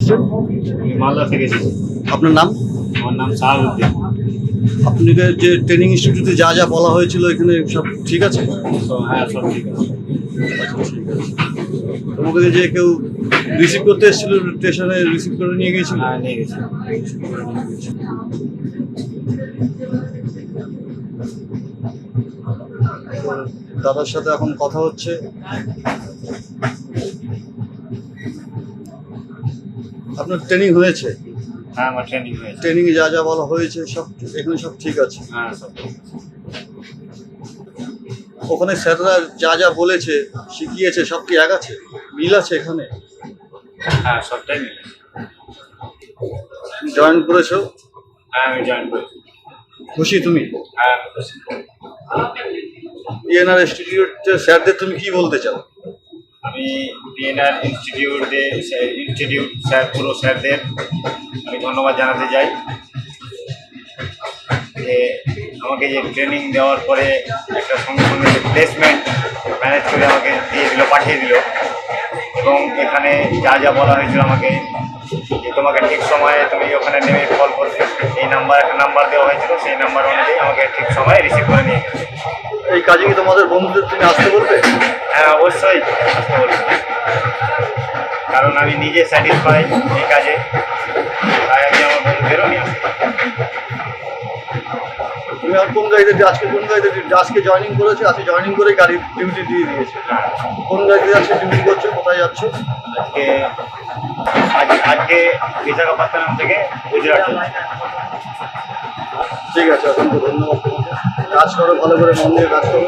মালদা থেকে এসেছি। আপনার নাম? আমার নাম শাহাবুদ্দিন। আপনাকে যে ট্রেনিং ইনস্টিটিউটে যা যা বলা হয়েছিল এখানে সব ঠিক আছে? হ্যাঁ, সব ঠিক আছে। ঠিক আছে। তোমাকে যে কেউ রিসিভ করতে এসেছিল স্টেশনে, রিসিভ করে নিয়ে গিয়েছিল? হ্যাঁ, নিয়ে গেছি। দাদার সাথে এখন কথা হচ্ছে। আপনার ট্রেনিং হয়েছে? হ্যাঁ, আমার ট্রেনিং হয়েছে। ট্রেনিং এ যা যা বলা হয়েছে সব এখানে সব ঠিক আছে? হ্যাঁ, সব ঠিক আছে। ওখানে স্যাররা যা যা বলেছে, শিখিয়েছে, সব কি এক আছে, মিল আছে এখানে? হ্যাঁ, সবটাই মিলে। জয়েন করেছো? হ্যাঁ, আমি জয়েন করেছি। খুশি তুমি? হ্যাঁ, আমি খুশি। পিএনআর ইনস্টিটিউটের স্যারদের তুমি কি বলতে চাও? আমি পিএনআর ইনস্টিটিউট স্যার, পুরো স্যারদের আমি ধন্যবাদ জানাতে চাই যে আমাকে যে ট্রেনিং দেওয়ার পরে একটা সঙ্গে সঙ্গে যে প্লেসমেন্ট ম্যানেজ করে আমাকে দিয়ে দিল, পাঠিয়ে দিল। এবং এখানে যা যা বলা হয়েছিল আমাকে যে তোমাকে ঠিক সময়ে তুমি ওখানে নেমে কল করতে, এই একটা নাম্বার দেওয়া হয়েছিল, সেই নাম্বার অনুযায়ী আমাকে ঠিক সময়ে রিসিভ করে নিয়ে গেছে। এই কাজে কি তোমাদের বন্ধুদের তুমি আসতে বলবে? হ্যাঁ, অবশ্যই আসতে বলবো, কারণ আমি নিজে স্যাটিসফাই এই কাজে, তাই আমি আমার বন্ধুদেরও নিয়ে আসতে পারি। তুমি আর কোন গাড়িতে আজকে জয়েনিং করেছো? আজকে জয়েনিং করে গাড়ি ডিউটি দিয়ে দিয়েছে। কোন গাড়িতে আজকে ডিউটি করছো? কোথায় যাচ্ছ? আজকে বিশাখাপত্তনম থেকে গুজরাট। ঠিক আছে, অসংখ্য ধন্যবাদ তোমাকে। কাজ করো, ভালো করে মন দিয়ে কাজ করো।